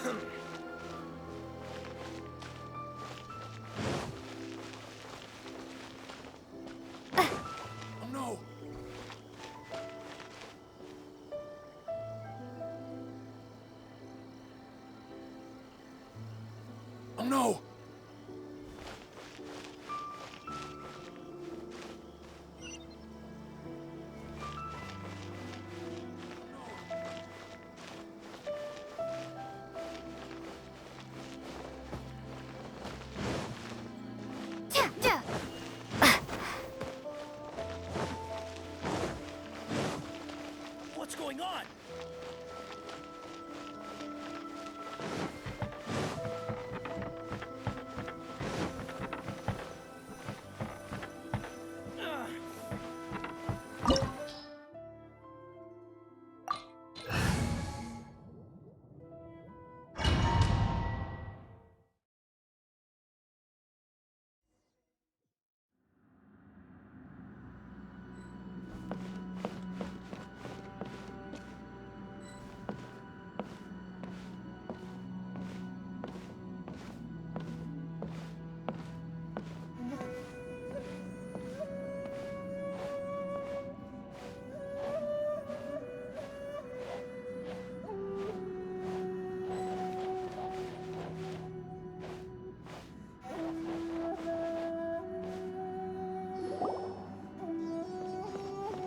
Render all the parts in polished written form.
Oh no! Oh no! What's going on?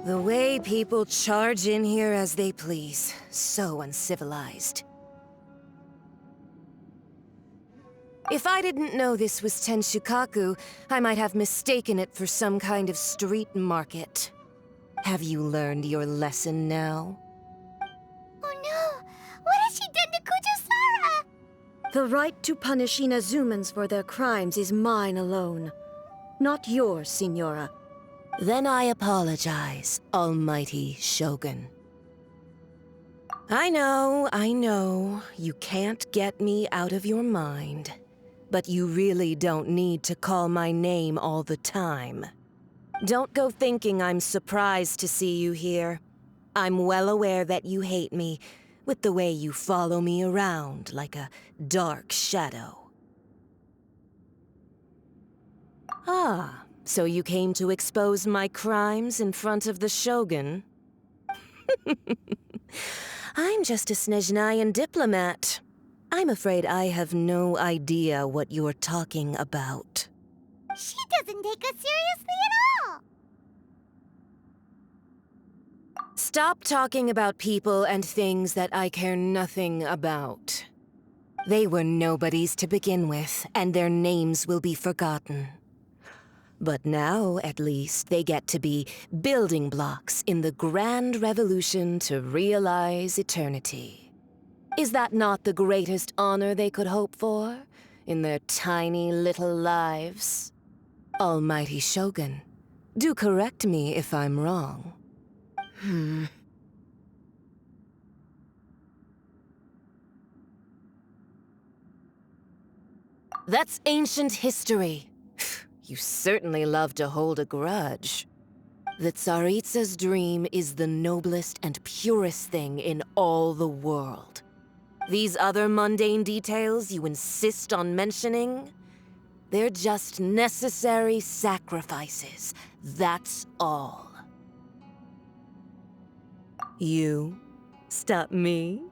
The way people charge in here as they please. So uncivilized. If I didn't know this was Tenshukaku, I might have mistaken it for some kind of street market. Have you learned your lesson now? Oh no! What has she done to Kujusara? The right to punish Inazumans for their crimes is mine alone. Not yours, Signora. Then I apologize, Almighty Shogun. I know, you can't get me out of your mind. But you really don't need to call my name all the time. Don't go thinking I'm surprised to see you here. I'm well aware that you hate me, with the way you follow me around like a dark shadow. Ah, so you came to expose my crimes in front of the Shogun? I'm just a Snezhnayan diplomat. I'm afraid I have no idea what you're talking about. She doesn't take us seriously at all! Stop talking about people and things that I care nothing about. They were nobodies to begin with, and their names will be forgotten. But now, at least, they get to be building blocks in the grand revolution to realize eternity. Is that not the greatest honor they could hope for in their tiny little lives? Almighty Shogun, do correct me if I'm wrong. That's ancient history. You certainly love to hold a grudge. The Tsaritsa's dream is the noblest and purest thing in all the world. These other mundane details you insist on mentioning, they're just necessary sacrifices, that's all. You stop me?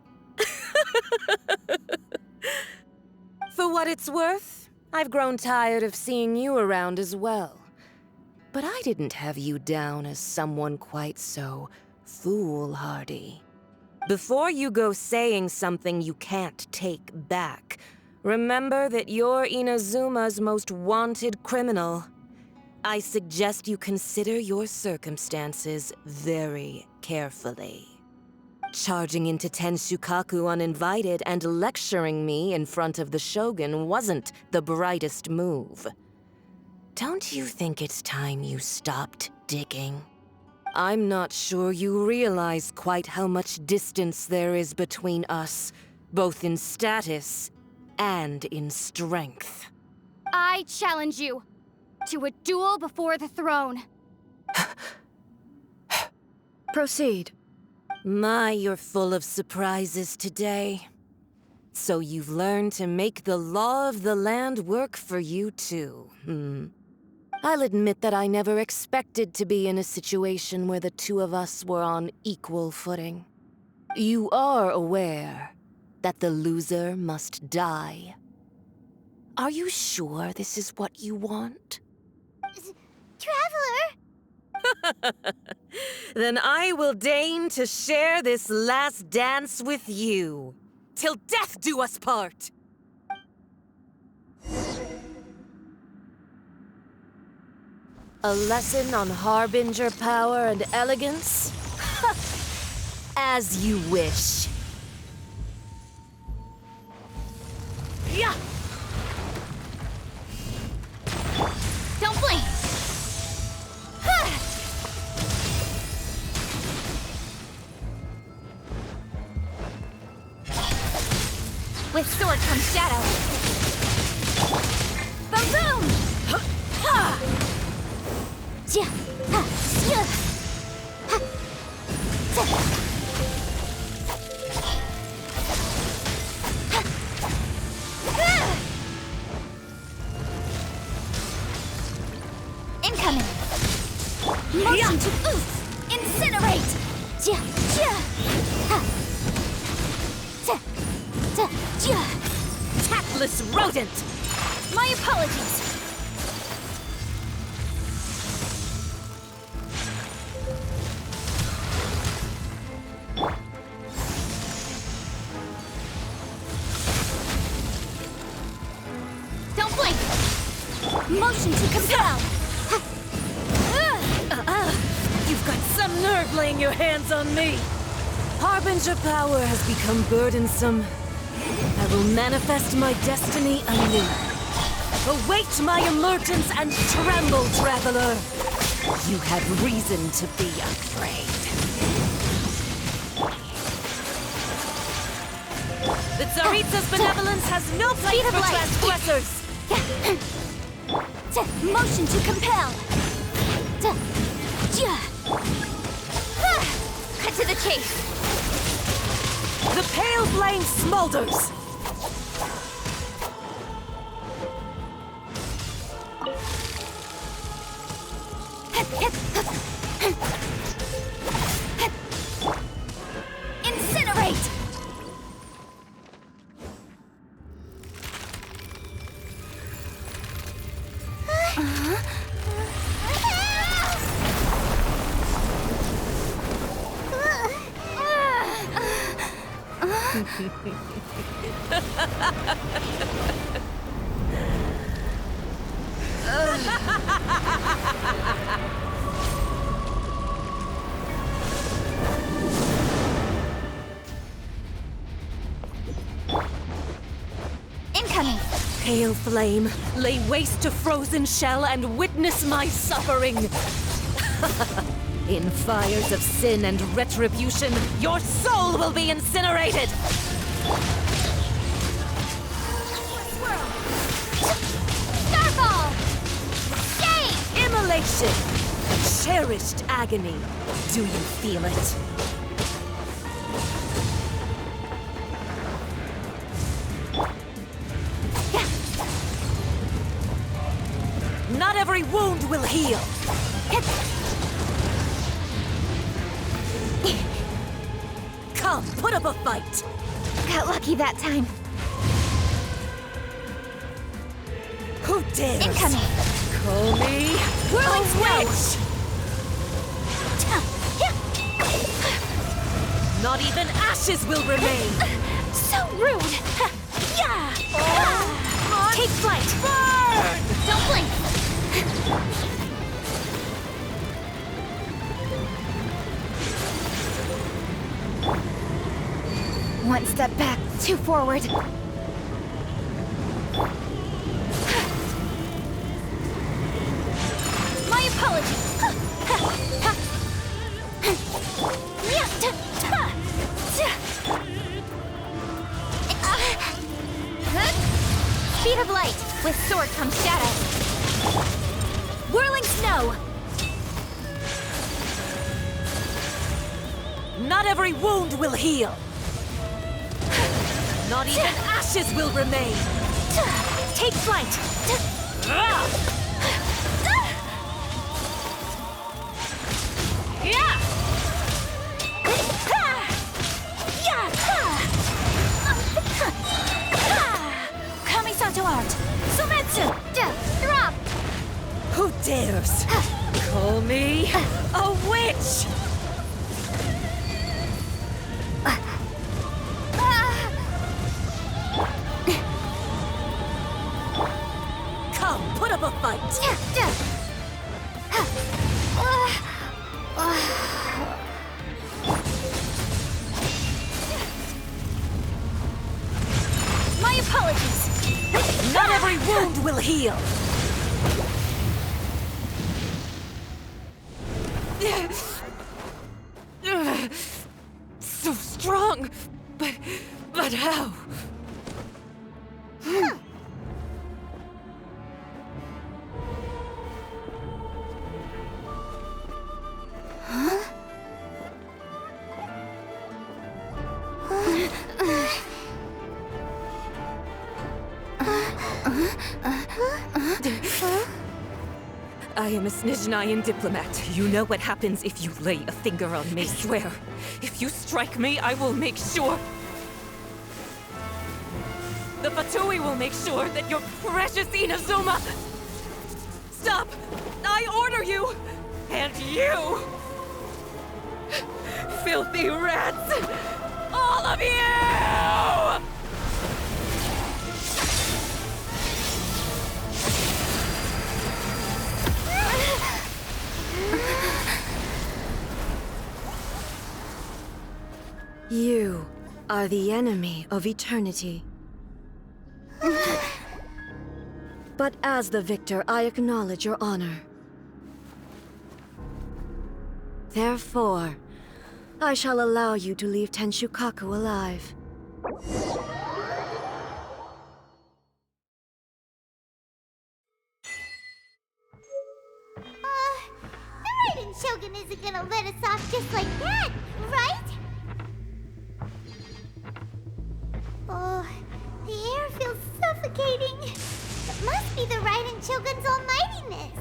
For what it's worth, I've grown tired of seeing you around as well. But I didn't have you down as someone quite so foolhardy. Before you go saying something you can't take back, remember that you're Inazuma's most wanted criminal. I suggest you consider your circumstances very carefully. Charging into Tenshukaku uninvited and lecturing me in front of the Shogun wasn't the brightest move. Don't you think it's time you stopped digging? I'm not sure you realize quite how much distance there is between us, both in status and in strength. I challenge you to a duel before the throne. Proceed. My, you're full of surprises today. So you've learned to make the law of the land work for you too, I'll admit that I never expected to be in a situation where the two of us were on equal footing. You are aware that the loser must die. Are you sure this is what you want? Traveler! Then I will deign to share this last dance with you. Till death do us part! A lesson on Harbinger power and elegance? As you wish. Yeah! Don't blink! With sword comes shadow. Boom! Ja, ha, yeah. Ha. Ta. Ha. Ah. Incoming. Motion to oof. Incinerate. Ja, ja. Ha. Ta. Ta. Ja. Tactless rodent! My apologies. Don't blink. Motion to compel. You've got some nerve laying your hands on me! Harbinger power has become burdensome. I will manifest my destiny anew. Await my emergence and tremble, traveler! You have reason to be afraid. The Tsaritsa's benevolence has no place for transgressors! Motion to compel. Cut to the chase. The pale flame smolders! Incinerate! Incoming! Pale flame, lay waste to frozen shell and witness my suffering! In fires of sin and retribution, your soul will be incinerated! Starfall! Shame! Immolation! Cherished agony. Do you feel it? Not every wound will heal! Come, put up a fight! Got lucky that time. Who dares? Incoming! Call me Whirling witch! Not even ashes will remain! So rude! Yeah! Take flight! Burn! Don't blink! One step back, two forward. My apologies! Speed of light! With sword comes shadow. Whirling snow! Not every wound will heal! Not even ashes will remain! Take flight! Kami-Santo art! Sumetsu! Drop! Who dares call me a witch? Come, put up a fight! My apologies! Not every wound will heal! So strong! But how? I am a Snezhnayan diplomat. You know what happens if you lay a finger on me. I swear, if you strike me, I will make sure... The Fatui will make sure that your precious Inazuma... Stop! I order you! And you! Filthy rats! All of you! You are the enemy of eternity. But as the victor, I acknowledge your honor. Therefore, I shall allow you to leave Tenshukaku alive. The Raiden Shogun isn't gonna let us off just like that, right? Oh, the air feels suffocating. It must be the Raiden Shogun's almightiness.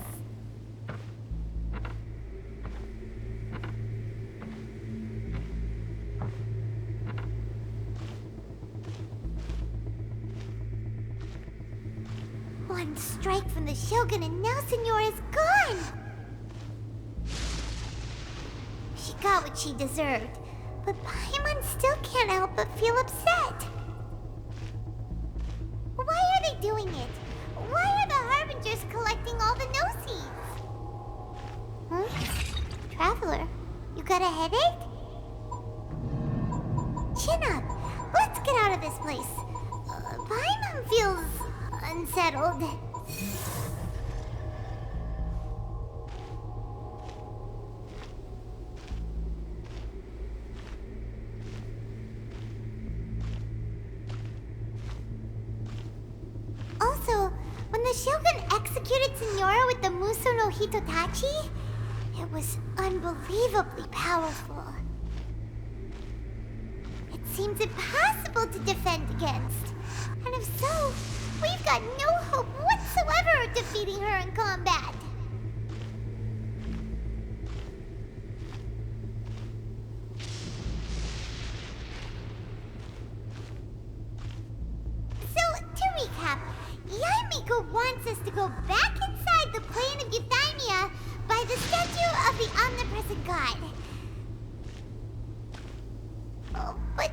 One strike from the Shogun and now Senora is gone! She got what she deserved, but Paimon still can't help but feel upset. Why are they doing it? Why are the Harbingers collecting all the no-seeds? Huh? Traveler, you got a headache? Chin up. Let's get out of this place. Paimon feels unsettled. Also, when the Shogun executed Senora with the Muso no Hitotachi, it was unbelievably powerful. It seems impossible to defend against. And if so, we've got no hope whatsoever of defeating her in combat. So, to recap, Yaimiko wants us to go back inside the plane of Euthymia by the statue of the omnipresent god. Oh, but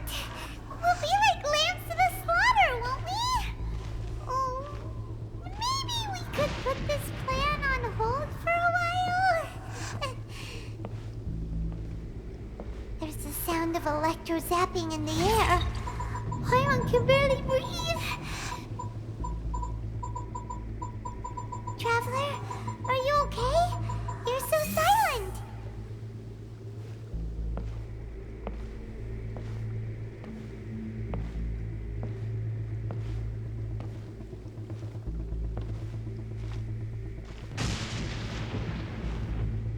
we'll be like lambs to the slaughter, won't we? Oh, maybe we could put this plan on hold for a while? There's the sound of electro zapping in the air. Paimon can barely breathe. Traveler, are you okay? You're so silent.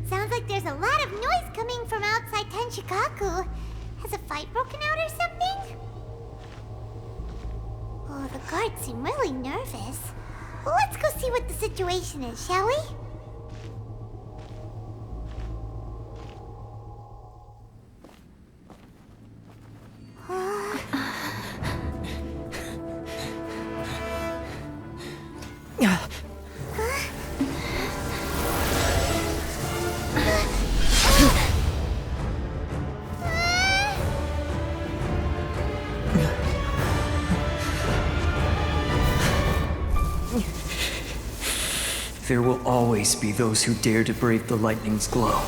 Sounds like there's a lot of noise coming from outside Tenshikaku. Has a fight broken out or something? The guards seem really nervous. Well, let's go see what the situation is, shall we? There will always be those who dare to brave the lightning's glow.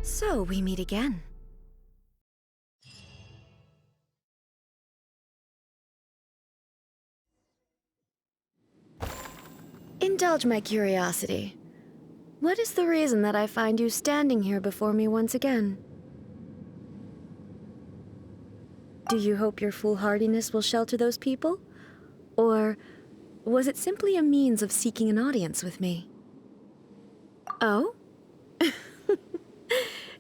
So we meet again. Indulge my curiosity. What is the reason that I find you standing here before me once again? Do you hope your foolhardiness will shelter those people? Or was it simply a means of seeking an audience with me? Oh?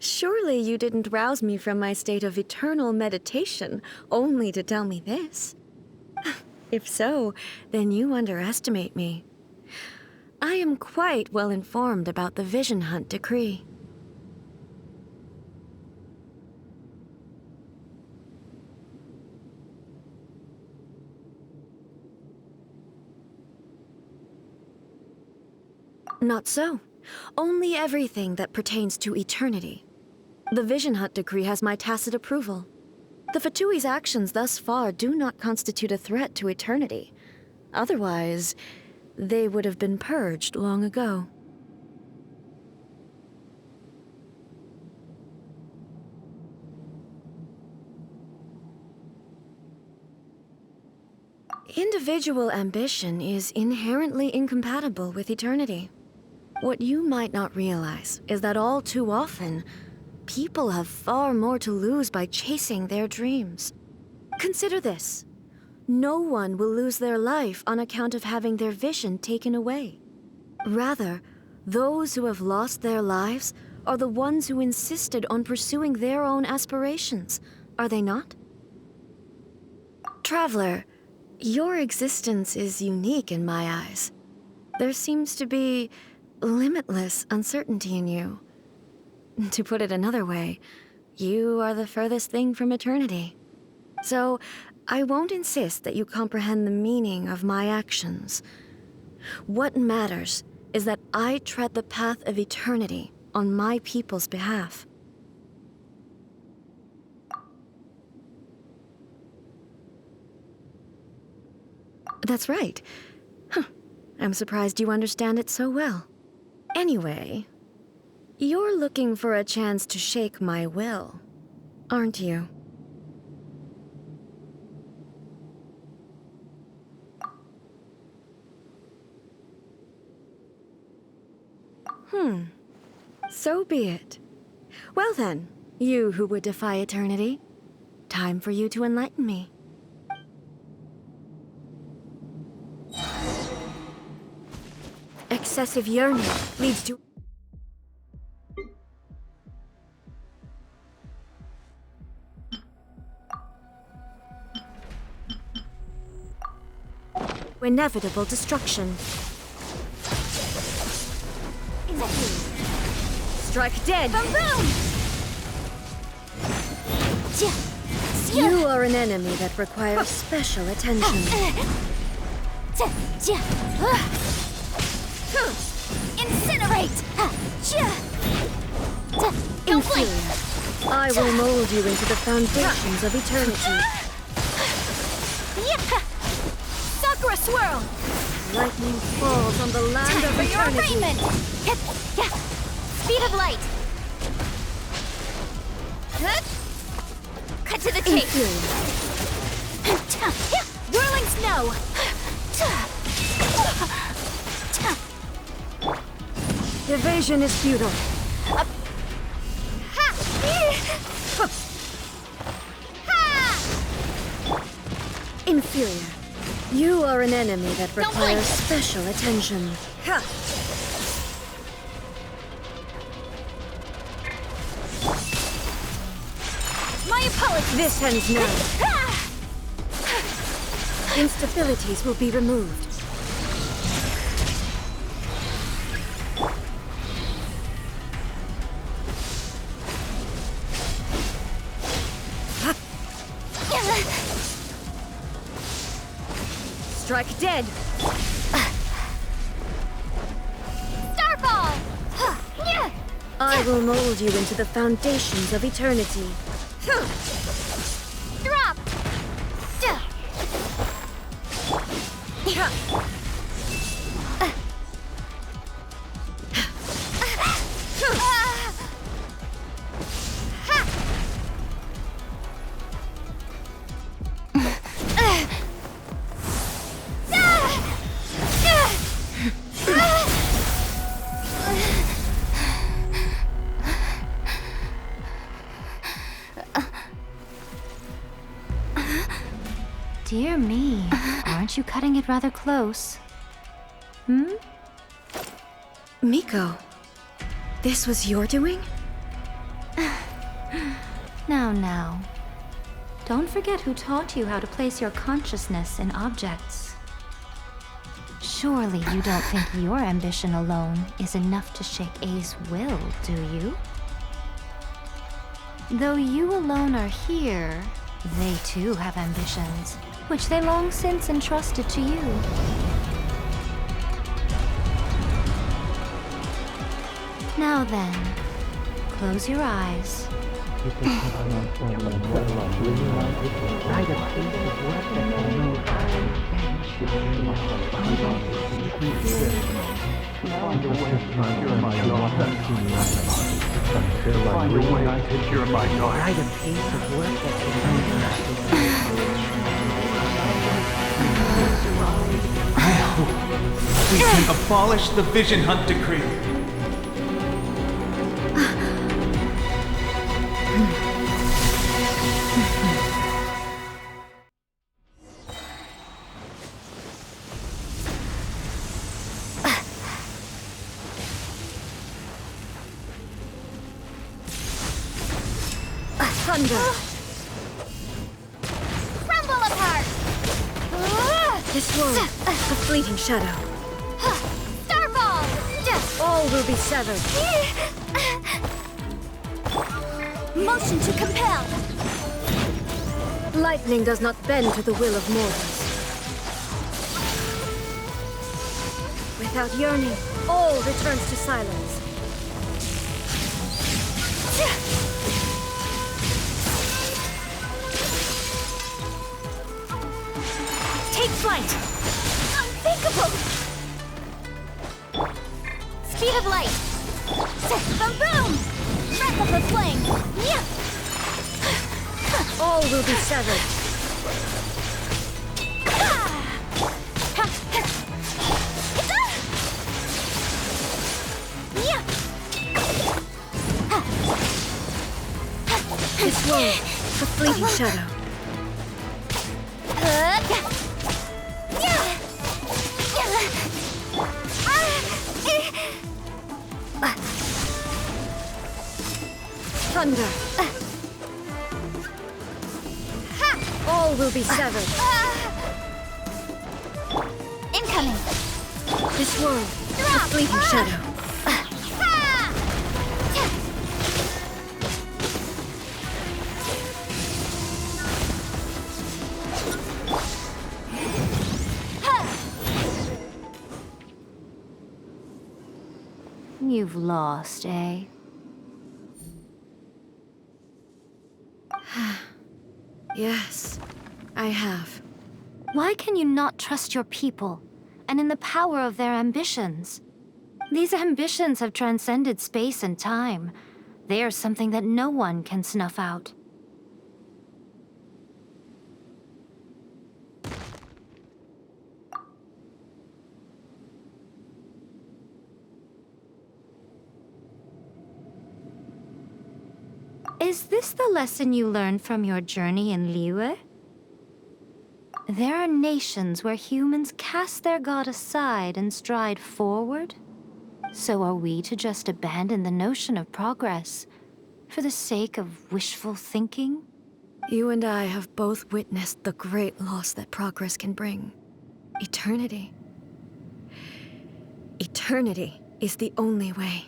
Surely you didn't rouse me from my state of eternal meditation only to tell me this. If so, then you underestimate me. I am quite well informed about the Vision Hunt decree. Not so. Only everything that pertains to eternity. The Vision Hunt decree has my tacit approval. The Fatui's actions thus far do not constitute a threat to eternity. Otherwise, they would have been purged long ago. Individual ambition is inherently incompatible with eternity. What you might not realize is that all too often, people have far more to lose by chasing their dreams. Consider this. No one will lose their life on account of having their vision taken away. Rather, those who have lost their lives are the ones who insisted on pursuing their own aspirations, are they not? Traveler, your existence is unique in my eyes. There seems to be limitless uncertainty in you. To put it another way, you are the furthest thing from eternity. So, I won't insist that you comprehend the meaning of my actions. What matters is that I tread the path of eternity on my people's behalf. That's right. Huh. I'm surprised you understand it so well. Anyway, you're looking for a chance to shake my will, aren't you? So be it. Well then, you who would defy eternity, time for you to enlighten me. Excessive yearning leads to... inevitable destruction. Strike dead! Boom boom! You are an enemy that requires special attention. Incinerate! Don't blink! Inferior. I will mold you into the foundations of eternity. Sakura swirl! Lightning falls on the land Time of for your eternity. arraignment! Speed of light! Cut to the chase! Inferior. Whirling snow! Evasion is futile. Inferior. You are an enemy that Don't requires blink. special attention. My apologies! This ends now. Instabilities will be removed. Strike dead! Starball! I will mold you into the foundations of eternity. Drop! Dear me, aren't you cutting it rather close? Miko, this was your doing? Now. Don't forget who taught you how to place your consciousness in objects. Surely you don't think your ambition alone is enough to shake A's will, do you? Though you alone are here, they too have ambitions, which they long since entrusted to you. Now then, close your eyes. We can abolish the Vision Hunt Decree. Thunder! Crumble apart! This world, a fleeting shadow. Starball! All will be severed. Motion to compel! Lightning does not bend to the will of mortals. Without yearning, all returns to silence. Take flight! Unthinkable! Speed of light! Boom boom! Breath of the flame! All will be severed. This world, a fleeting shadow. Thunder. All will be severed. Incoming! This world, a fleeting shadow. you've lost, eh? Yes, I have. Why can you not trust your people, and in the power of their ambitions? These ambitions have transcended space and time. They are something that no one can snuff out. Is this the lesson you learned from your journey in Liyue? There are nations where humans cast their god aside and stride forward. So are we to just abandon the notion of progress for the sake of wishful thinking? You and I have both witnessed the great loss that progress can bring. Eternity. Eternity is the only way.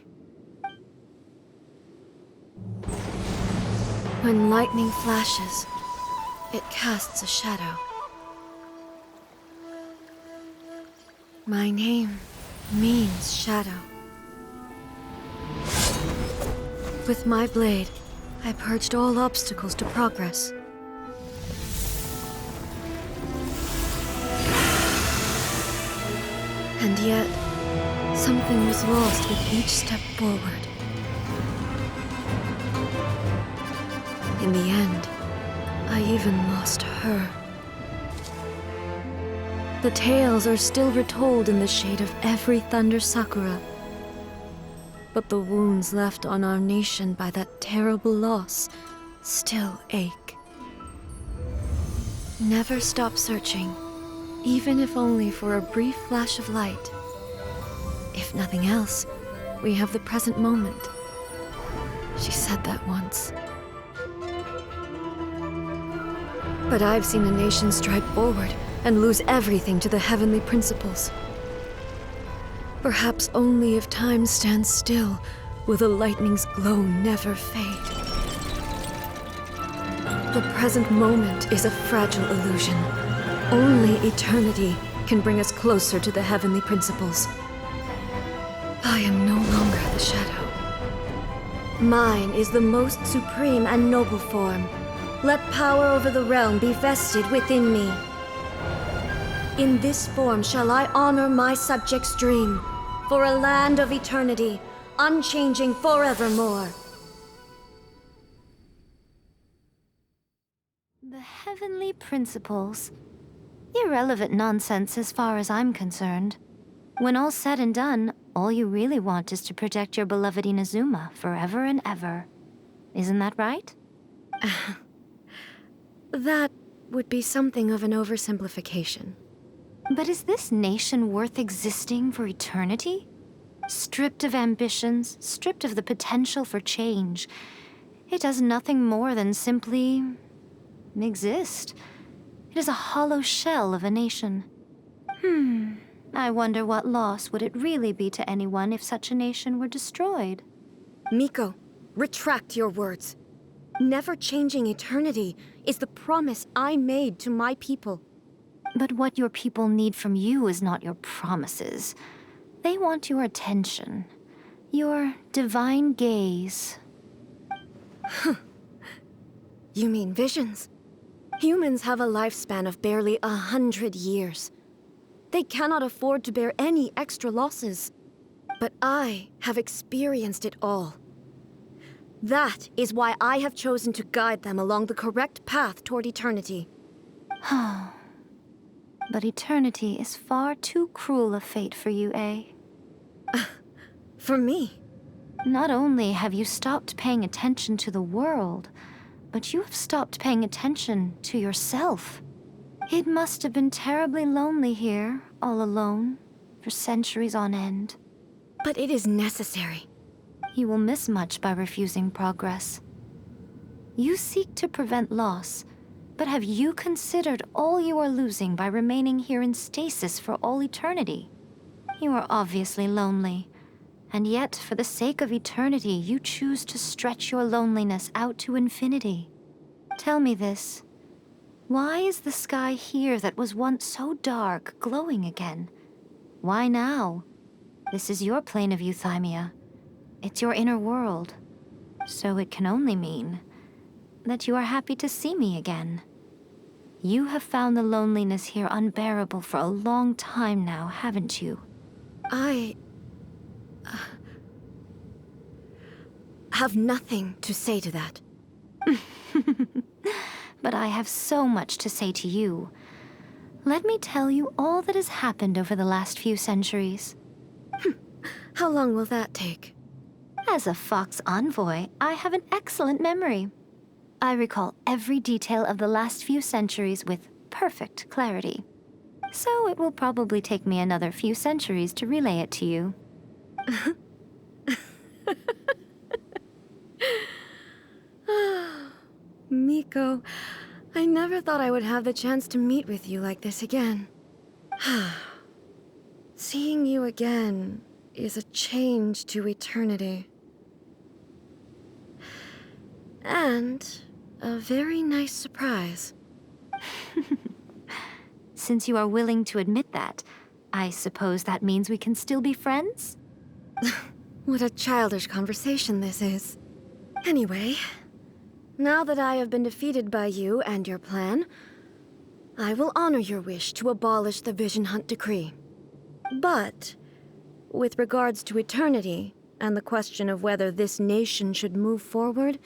When lightning flashes, it casts a shadow. My name means shadow. With my blade, I purged all obstacles to progress. And yet, something was lost with each step forward. In the end, I even lost her. The tales are still retold in the shade of every Thunder Sakura. But the wounds left on our nation by that terrible loss still ache. Never stop searching, even if only for a brief flash of light. If nothing else, we have the present moment. She said that once. But I've seen a nation stride forward and lose everything to the heavenly principles. Perhaps only if time stands still will the lightning's glow never fade. The present moment is a fragile illusion. Only eternity can bring us closer to the heavenly principles. I am no longer the shadow. Mine is the most supreme and noble form. Let power over the realm be vested within me. In this form shall I honor my subjects' dream, for a land of eternity, unchanging forevermore. The heavenly principles. Irrelevant nonsense as far as I'm concerned. When all's said and done, all you really want is to protect your beloved Inazuma forever and ever. Isn't that right? That would be something of an oversimplification. But is this nation worth existing for eternity? Stripped of ambitions, stripped of the potential for change, it does nothing more than simply exist. It is a hollow shell of a nation. I wonder what loss would it really be to anyone if such a nation were destroyed? Miko, retract your words. Never changing eternity is the promise I made to my people. But what your people need from you is not your promises. They want your attention. Your divine gaze. You mean visions? Humans have a lifespan of barely 100 years. They cannot afford to bear any extra losses. But I have experienced it all. That is why I have chosen to guide them along the correct path toward eternity. But eternity is far too cruel a fate for you, eh? For me? Not only have you stopped paying attention to the world, but you have stopped paying attention to yourself. It must have been terribly lonely here, all alone, for centuries on end. But it is necessary. You will miss much by refusing progress. You seek to prevent loss, but have you considered all you are losing by remaining here in stasis for all eternity? You are obviously lonely, and yet for the sake of eternity you choose to stretch your loneliness out to infinity. Tell me this. Why is the sky here that was once so dark glowing again? Why now? This is your plane of euthymia. It's your inner world. So it can only mean that you are happy to see me again. You have found the loneliness here unbearable for a long time now, haven't you? I have nothing to say to that. But I have so much to say to you. Let me tell you all that has happened over the last few centuries. How long will that take? As a Fox envoy, I have an excellent memory. I recall every detail of the last few centuries with perfect clarity. So it will probably take me another few centuries to relay it to you. Miko, I never thought I would have the chance to meet with you like this again. Seeing you again is a change to eternity. And a very nice surprise. Since you are willing to admit that, I suppose that means we can still be friends? What a childish conversation this is. Anyway, now that I have been defeated by you and your plan, I will honor your wish to abolish the Vision Hunt Decree. But, with regards to eternity and the question of whether this nation should move forward,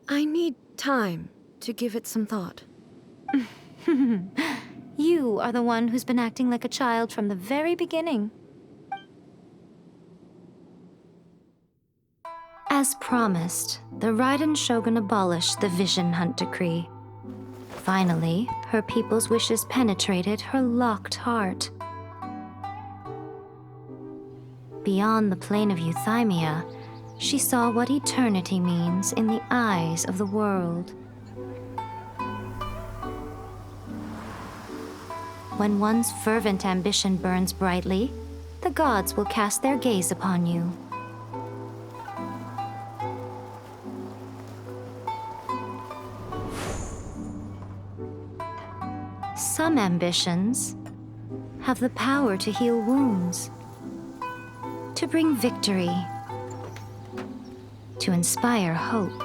I need time to give it some thought. You are the one who's been acting like a child from the very beginning. As promised, the Raiden Shogun abolished the Vision Hunt Decree. Finally, her people's wishes penetrated her locked heart. Beyond the plane of Euthymia, she saw what eternity means in the eyes of the world. When one's fervent ambition burns brightly, the gods will cast their gaze upon you. Some ambitions have the power to heal wounds, to bring victory, to inspire hope.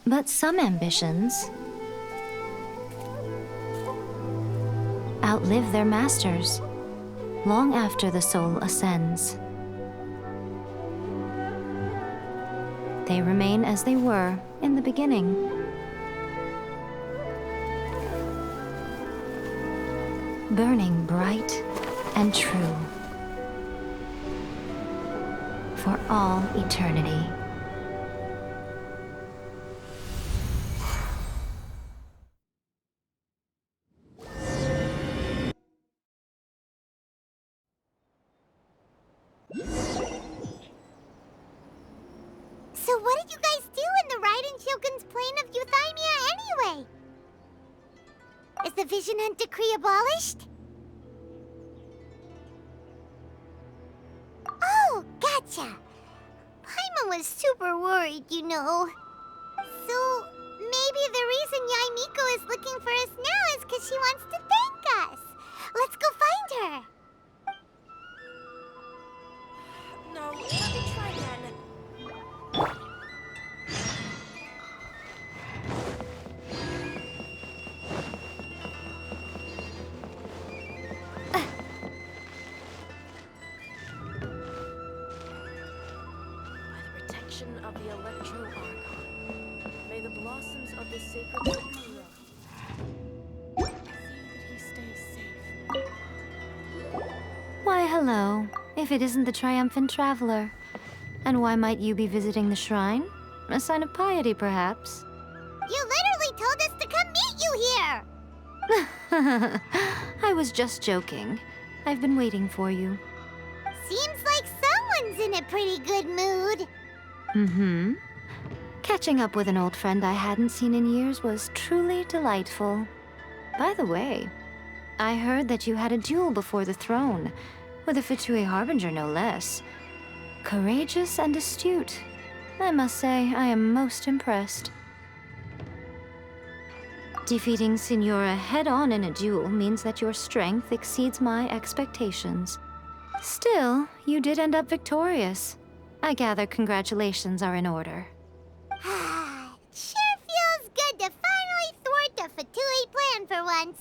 But some ambitions outlive their masters long after the soul ascends. They remain as they were in the beginning. Burning bright and true for all eternity. So what did you guys do in the Raiden Shogun's plane of Euthymia anyway? Is the Vision Hunt Decree abolished? Oh, gotcha. Paimon was super worried, you know. So, maybe the reason Yae Miko is looking for us now is because she wants to thank us. Let's go find her. No, let me try again. Of the Electro Archon. May the blossoms of the sacred tree grow. See that he stays safe. Why, hello, if it isn't the triumphant traveler. And why might you be visiting the shrine? A sign of piety, perhaps? You literally told us to come meet you here! I was just joking. I've been waiting for you. Seems like someone's in a pretty good mood. Mm-hmm. Catching up with an old friend I hadn't seen in years was truly delightful. By the way, I heard that you had a duel before the throne, with a Fatui Harbinger no less. Courageous and astute. I must say, I am most impressed. Defeating Signora head-on in a duel means that your strength exceeds my expectations. Still, you did end up victorious. I gather congratulations are in order. Sure feels good to finally thwart the Fatui plan for once.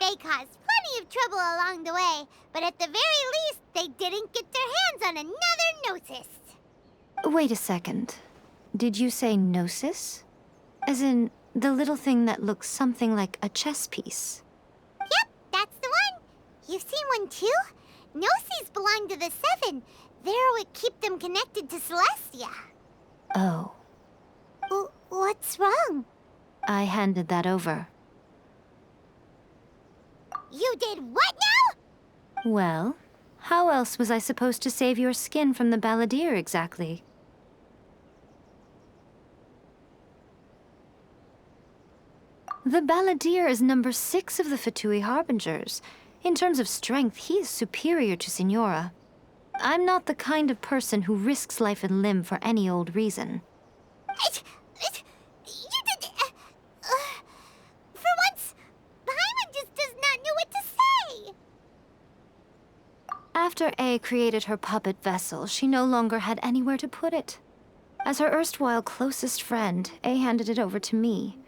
They caused plenty of trouble along the way, but at the very least, they didn't get their hands on another Gnosis. Wait a second. Did you say Gnosis? As in, the little thing that looks something like a chess piece? Yep, that's the one. You've seen one too? Gnosis belong to the Seven. They're what keep them connected to Celestia. Oh. What's wrong? I handed that over. You did what now? Well, how else was I supposed to save your skin from the Balladeer exactly? The Balladeer is number 6 of the Fatui Harbingers. In terms of strength, he is superior to Signora. I'm not the kind of person who risks life and limb for any old reason. You did... for once, Paimon just does not know what to say. After A created her puppet vessel, she no longer had anywhere to put it. As her erstwhile closest friend, A handed it over to me,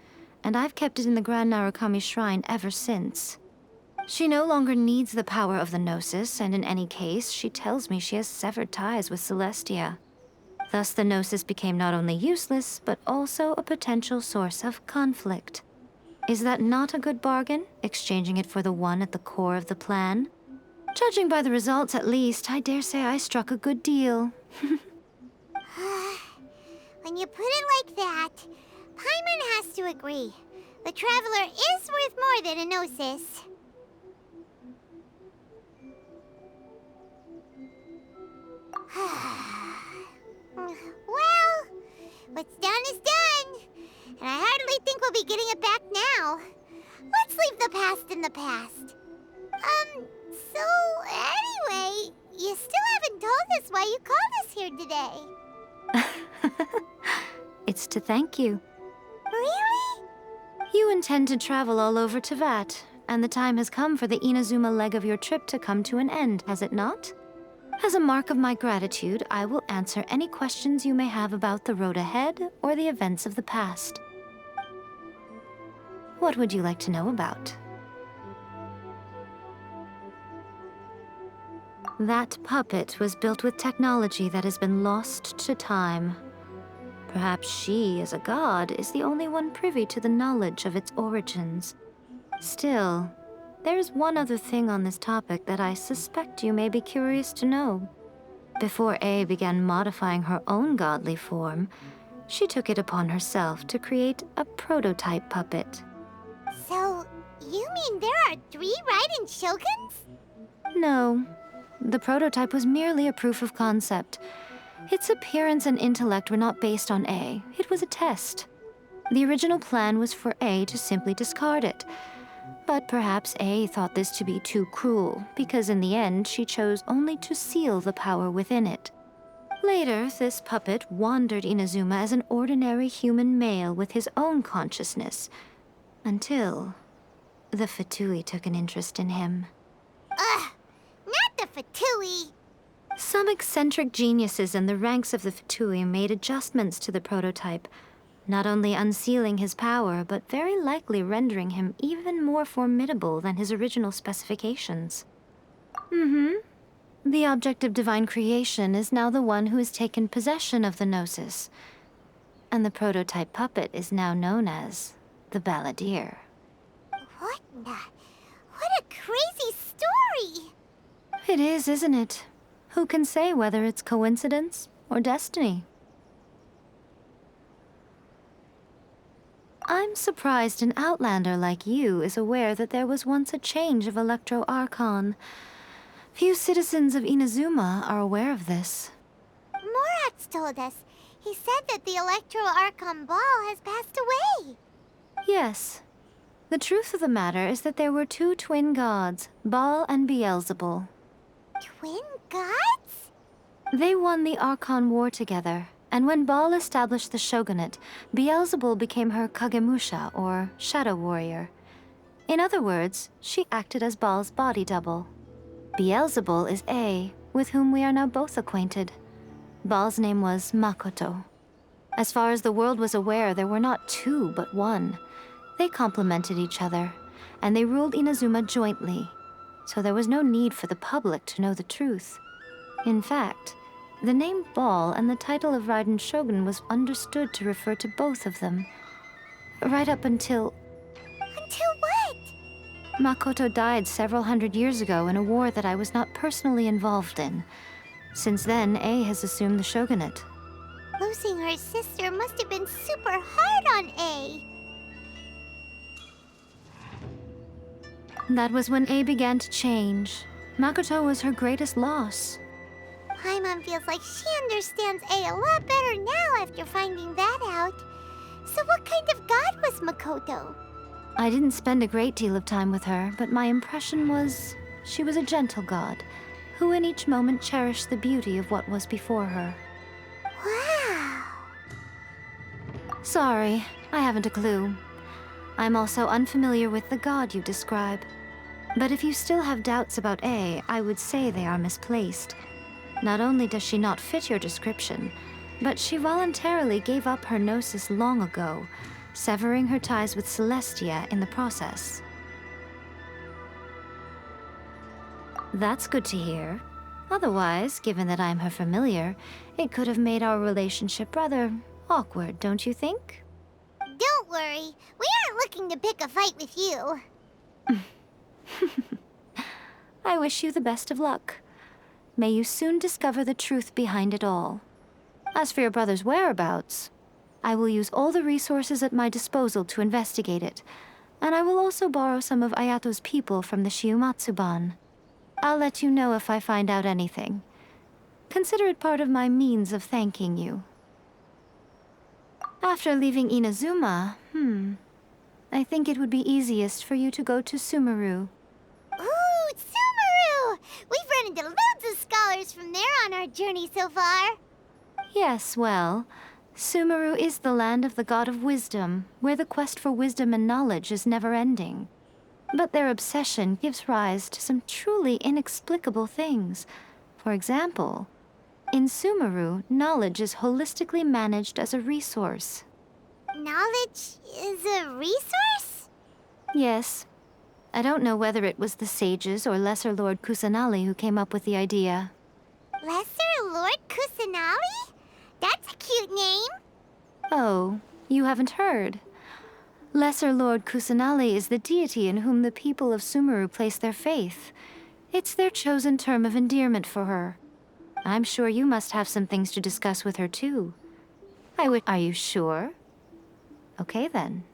and I've kept it in the Grand Narukami Shrine ever since. She no longer needs the power of the Gnosis, and in any case, she tells me she has severed ties with Celestia. Thus, the Gnosis became not only useless, but also a potential source of conflict. Is that not a good bargain, exchanging it for the one at the core of the plan? Judging by the results, at least, I dare say I struck a good deal. When you put it like that, Paimon has to agree. The Traveler is worth more than a Gnosis. Well, what's done is done. And I hardly think we'll be getting it back now. Let's leave the past in the past. So anyway, you still haven't told us why you called us here today. It's to thank you. Really? You intend to travel all over Tevat, and the time has come for the Inazuma leg of your trip to come to an end, has it not? As a mark of my gratitude, I will answer any questions you may have about the road ahead or the events of the past. What would you like to know about? That puppet was built with technology that has been lost to time. Perhaps she, as a god, is the only one privy to the knowledge of its origins. Still, there is one other thing on this topic that I suspect you may be curious to know. Before A began modifying her own godly form, she took it upon herself to create a prototype puppet. So, you mean there are 3 Raiden Shoguns? No, the prototype was merely a proof of concept. Its appearance and intellect were not based on A. It was a test. The original plan was for A to simply discard it. But perhaps A thought this to be too cruel, because in the end she chose only to seal the power within it. Later, this puppet wandered Inazuma as an ordinary human male with his own consciousness, until the Fatui took an interest in him. Ugh, not the Fatui. Some eccentric geniuses in the ranks of the Fatui made adjustments to the prototype, not only unsealing his power, but very likely rendering him even more formidable than his original specifications. The object of divine creation is now the one who has taken possession of the Gnosis, and the prototype puppet is now known as the Balladeer. What a crazy story! It is, isn't it? Who can say whether it's coincidence or destiny? I'm surprised an outlander like you is aware that there was once a change of Electro Archon. Few citizens of Inazuma are aware of this. Morat's told us. He said that the Electro Archon Ball has passed away. Yes. The truth of the matter is that there were 2 twin gods, Baal and Beelzebul. Twin gods? They won the Archon War together, And when Baal established the shogunate, Beelzebul became her Kagemusha, or shadow warrior. In other words, she acted as Baal's body double. Beelzebul is A, with whom we are now both acquainted. Baal's name was Makoto. As far as the world was aware, there were not two, but one. They complemented each other, and they ruled Inazuma jointly, so there was no need for the public to know the truth. In fact, the name Baal and the title of Raiden Shogun was understood to refer to both of them. Right up until... Until what? Makoto died several hundred years ago in a war that I was not personally involved in. Since then, A has assumed the shogunate. Losing her sister must have been super hard on A. That was when A began to change. Makoto was her greatest loss. Paimon feels like she understands A lot better now after finding that out. So what kind of god was Makoto? I didn't spend a great deal of time with her, but my impression was she was a gentle god, who in each moment cherished the beauty of what was before her. Wow. Sorry, I haven't a clue. I'm also unfamiliar with the god you describe. But if you still have doubts about A, I would say they are misplaced. Not only does she not fit your description, but she voluntarily gave up her gnosis long ago, severing her ties with Celestia in the process. That's good to hear. Otherwise, given that I'm her familiar, it could have made our relationship rather awkward, don't you think? Don't worry, we aren't looking to pick a fight with you. I wish you the best of luck. May you soon discover the truth behind it all. As for your brother's whereabouts, I will use all the resources at my disposal to investigate it, and I will also borrow some of Ayato's people from the Shiumatsuban. I'll let you know if I find out anything. Consider it part of my means of thanking you. After leaving Inazuma, I think it would be easiest for you to go to Sumeru. Ooh, Sumeru! We've run into loads of scholars from there on our journey so far. Yes, well, Sumeru is the land of the god of wisdom, where the quest for wisdom and knowledge is never-ending. But their obsession gives rise to some truly inexplicable things. For example, in Sumeru, knowledge is holistically managed as a resource. Knowledge is a resource? Yes. I don't know whether it was the sages or Lesser Lord Kusanali who came up with the idea. Lesser Lord Kusanali? That's a cute name. Oh, you haven't heard. Lesser Lord Kusanali is the deity in whom the people of Sumeru place their faith. It's their chosen term of endearment for her. I'm sure you must have some things to discuss with her, too. Are you sure? Okay, then.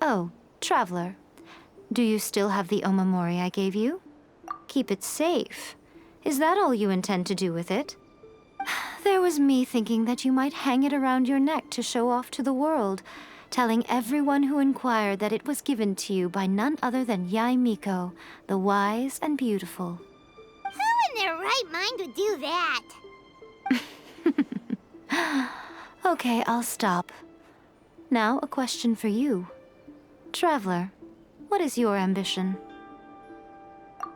Oh, Traveler. Do you still have the Omamori I gave you? Keep it safe. Is that all you intend to do with it? There was me thinking that you might hang it around your neck to show off to the world, telling everyone who inquired that it was given to you by none other than Yae Miko, the wise and beautiful. Who in their right mind would do that? Okay, I'll stop. Now, a question for you. Traveler, what is your ambition?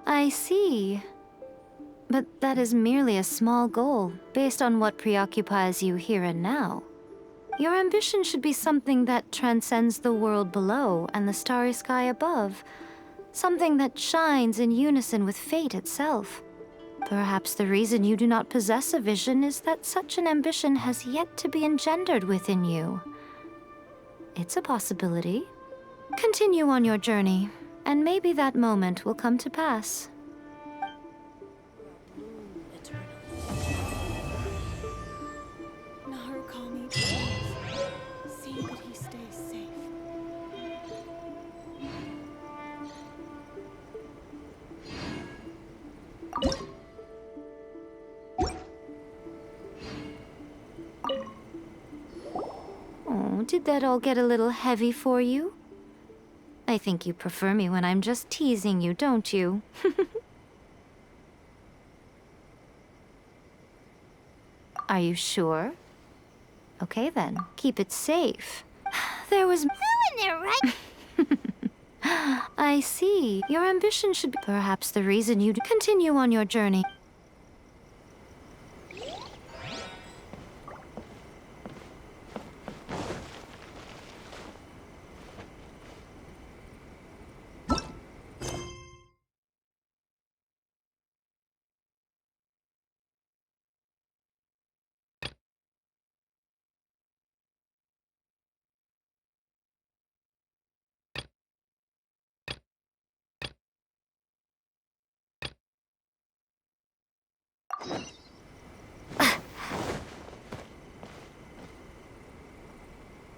I see. But that is merely a small goal, based on what preoccupies you here and now. Your ambition should be something that transcends the world below and the starry sky above. Something that shines in unison with fate itself. Perhaps the reason you do not possess a vision is that such an ambition has yet to be engendered within you. It's a possibility. Continue on your journey, and maybe that moment will come to pass. Narukami, please. See that he stays safe. Oh, did that all get a little heavy for you? I think you prefer me when I'm just teasing you, don't you? Are you sure? Okay then, keep it safe. There was... Who in there, right? I see. Your ambition should be perhaps the reason you continue on your journey.